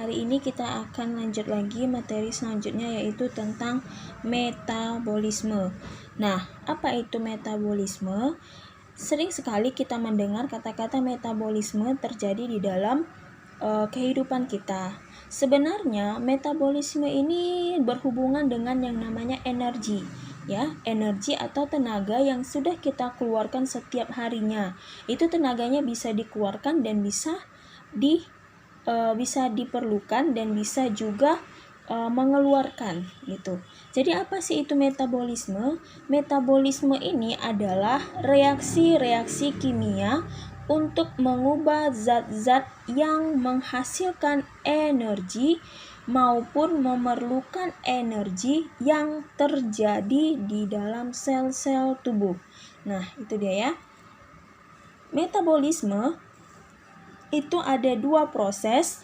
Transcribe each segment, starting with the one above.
hari ini kita akan lanjut lagi materi selanjutnya, yaitu tentang metabolisme. Nah, apa itu metabolisme? Sering sekali kita mendengar kata-kata metabolisme terjadi di dalam kehidupan kita. Sebenarnya metabolisme ini berhubungan dengan yang namanya energi, ya, energi atau tenaga yang sudah kita keluarkan setiap harinya. Itu tenaganya bisa dikeluarkan dan bisa diperlukan dan bisa juga mengeluarkan gitu. Jadi apa sih itu metabolisme? Metabolisme ini adalah reaksi-reaksi kimia untuk mengubah zat-zat yang menghasilkan energi maupun memerlukan energi yang terjadi di dalam sel-sel tubuh. Nah, itu dia ya. Metabolisme itu ada dua proses.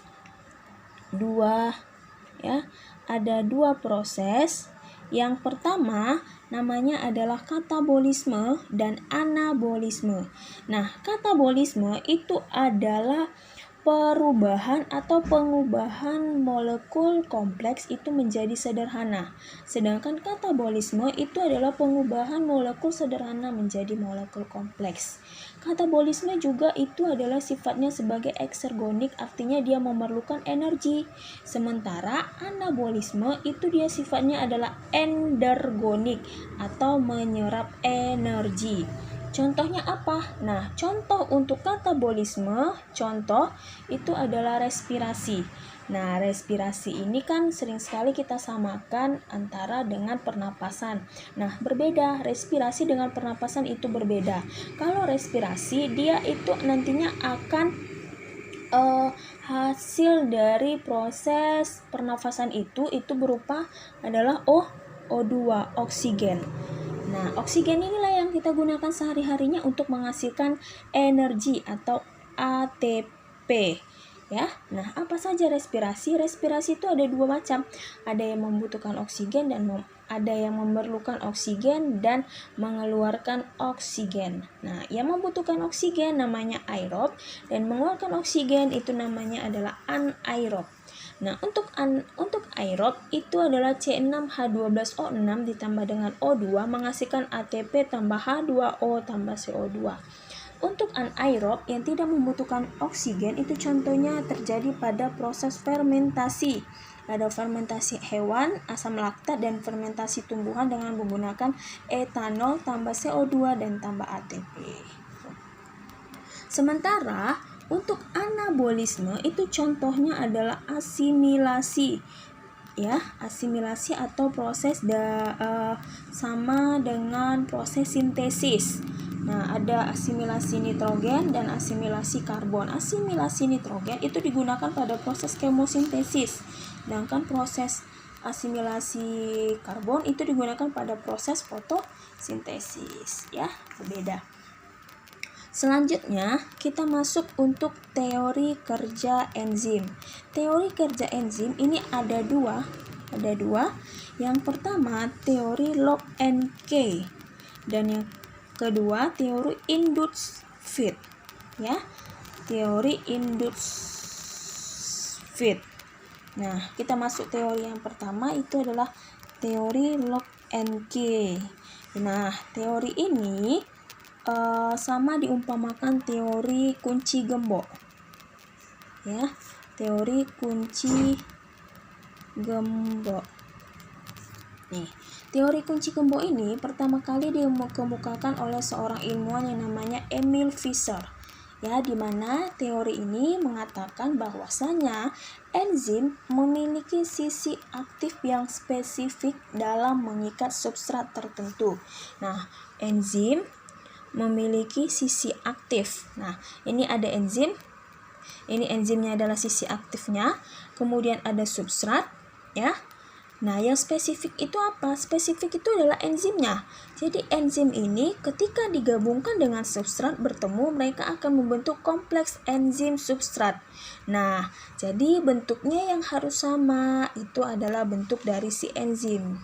Ada dua proses. Yang pertama namanya adalah katabolisme dan anabolisme. Nah, katabolisme itu adalah perubahan atau pengubahan molekul kompleks itu menjadi sederhana. Sedangkan katabolisme itu adalah pengubahan molekul sederhana menjadi molekul kompleks. Katabolisme juga itu adalah sifatnya sebagai eksergonik, artinya dia memerlukan energi. Sementara anabolisme itu dia sifatnya adalah endergonik atau menyerap energi. Contohnya apa? Nah, contoh untuk katabolisme, contoh itu adalah respirasi. Nah, respirasi ini kan sering sekali kita samakan antara dengan pernapasan. Nah, berbeda. Respirasi dengan pernapasan itu berbeda. Kalau respirasi, dia itu nantinya akan hasil dari proses pernafasan itu berupa adalah O2, oksigen. Nah, oksigen inilah yang kita gunakan sehari-harinya untuk menghasilkan energi atau ATP. Ya, nah apa saja respirasi? Respirasi itu ada dua macam. Ada yang membutuhkan oksigen dan ada yang memerlukan oksigen dan mengeluarkan oksigen. Nah, yang membutuhkan oksigen namanya aerob dan mengeluarkan oksigen itu namanya adalah anaerob. Nah, untuk aerob itu adalah C6H12O6 ditambah dengan O2 menghasilkan ATP tambah H2O tambah CO2. Untuk anaerob yang tidak membutuhkan oksigen itu contohnya terjadi pada proses fermentasi. Ada fermentasi hewan, asam laktat, dan fermentasi tumbuhan dengan menggunakan etanol tambah CO2 dan tambah ATP. Sementara untuk anabolisme itu contohnya adalah asimilasi. Ya, asimilasi atau proses sama dengan proses sintesis. Nah, ada asimilasi nitrogen dan asimilasi karbon. Asimilasi nitrogen itu digunakan pada proses kemosintesis. Sedangkan proses asimilasi karbon itu digunakan pada proses fotosintesis, ya, berbeda. Selanjutnya, kita masuk untuk teori kerja enzim. Teori kerja enzim ini ada dua. Yang pertama, teori Locke and Key, dan yang kedua, teori induced fit. Ya, teori induced fit. Nah, kita masuk teori yang pertama itu adalah teori Locke and Key. Nah, teori ini sama diumpamakan teori kunci gembok. Ya, teori kunci gembok. Nih, teori kunci gembok ini pertama kali dikemukakan oleh seorang ilmuwan yang namanya Emil Fischer. Ya, di mana teori ini mengatakan bahwasanya enzim memiliki sisi aktif yang spesifik dalam mengikat substrat tertentu. Nah, enzim memiliki sisi aktif. Nah, ini ada enzim. Ini enzimnya adalah sisi aktifnya. Kemudian ada substrat, ya. Nah, yang spesifik itu apa? Spesifik itu adalah enzimnya. Jadi enzim ini ketika digabungkan dengan substrat bertemu, mereka akan membentuk kompleks enzim substrat. Nah, jadi bentuknya yang harus sama itu adalah bentuk dari si enzim.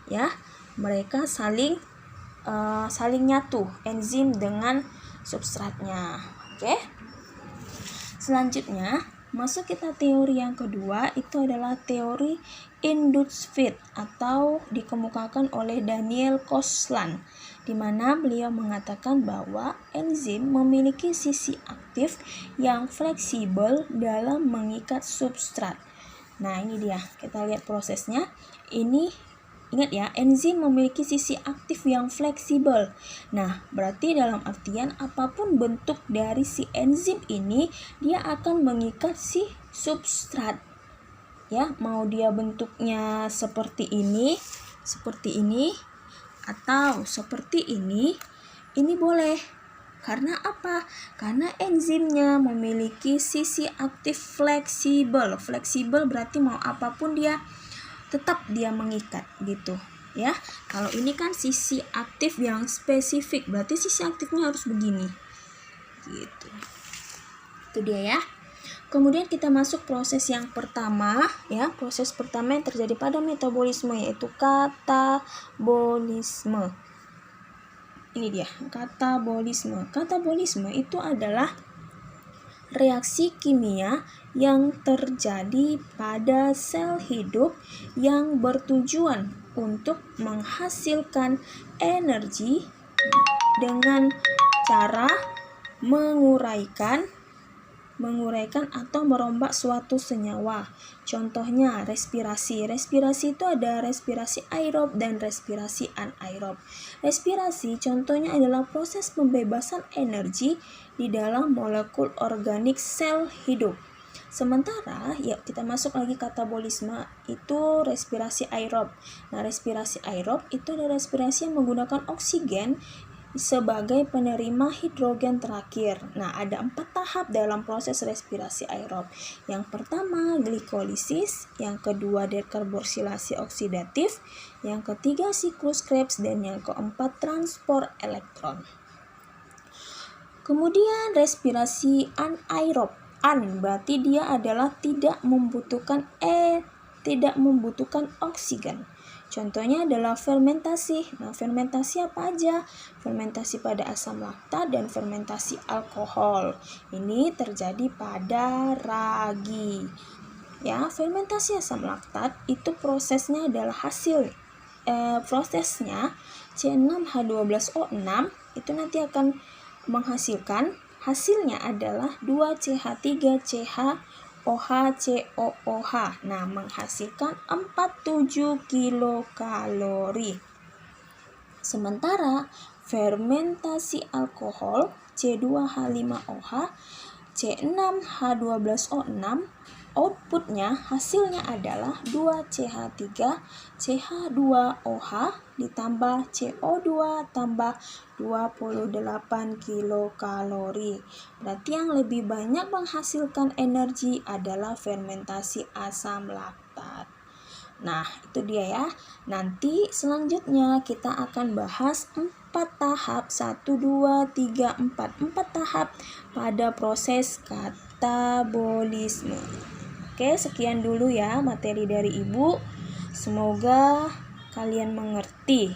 Ya, mereka saling nyatu enzim dengan substratnya. Oke. Selanjutnya masuk kita teori yang kedua, itu adalah teori induced feed atau dikemukakan oleh Daniel Koslan, di mana beliau mengatakan bahwa enzim memiliki sisi aktif yang fleksibel dalam mengikat substrat. Nah, ini dia, kita lihat prosesnya. Ini ingat ya, enzim memiliki sisi aktif yang fleksibel. Nah, berarti dalam artian apapun bentuk dari si enzim ini, dia akan mengikat si substrat. Ya, mau dia bentuknya seperti ini, atau seperti ini boleh. Karena apa? Karena enzimnya memiliki sisi aktif fleksibel. Fleksibel berarti mau apapun dia tetap dia mengikat gitu ya. Kalau ini kan sisi aktif yang spesifik, berarti sisi aktifnya harus begini gitu. Itu dia ya. Kemudian kita masuk proses yang pertama ya. Proses pertama yang terjadi pada metabolisme yaitu katabolisme. Ini dia, katabolisme. Katabolisme itu adalah reaksi kimia yang terjadi pada sel hidup yang bertujuan untuk menghasilkan energi dengan cara menguraikan atau merombak suatu senyawa. Contohnya respirasi. Respirasi itu ada respirasi aerob dan respirasi anaerob. Respirasi contohnya adalah proses pembebasan energi di dalam molekul organik sel hidup. Sementara ya kita masuk lagi katabolisme, itu respirasi aerob. Nah, respirasi aerob itu adalah respirasi yang menggunakan oksigen sebagai penerima hidrogen terakhir. Nah, ada 4 tahap dalam proses respirasi aerob. Yang pertama glikolisis, yang kedua dekarboksilasi oksidatif, yang ketiga siklus Krebs, dan yang keempat transport elektron. Kemudian respirasi anaerob. Berarti dia adalah tidak membutuhkan oksigen. Contohnya adalah fermentasi. Nah, fermentasi apa aja? Fermentasi pada asam laktat dan fermentasi alkohol. Ini terjadi pada ragi. Ya, fermentasi asam laktat itu prosesnya adalah prosesnya C6H12O6 itu nanti akan menghasilkan, hasilnya adalah 2CH3CHOH. Nah, menghasilkan 47 kilokalori. Sementara fermentasi alkohol C2H5OH, C6H12O6 outputnya, hasilnya adalah 2CH3CH2OH ditambah CO2 tambah 28 kilokalori. Berarti yang lebih banyak menghasilkan energi adalah fermentasi asam laktat. Nah, itu dia ya. Nanti selanjutnya kita akan bahas 4 tahap, 1, 2, 3, 4. 4 tahap pada proses katabolisme. Oke, sekian dulu ya materi dari Ibu. Semoga kalian mengerti.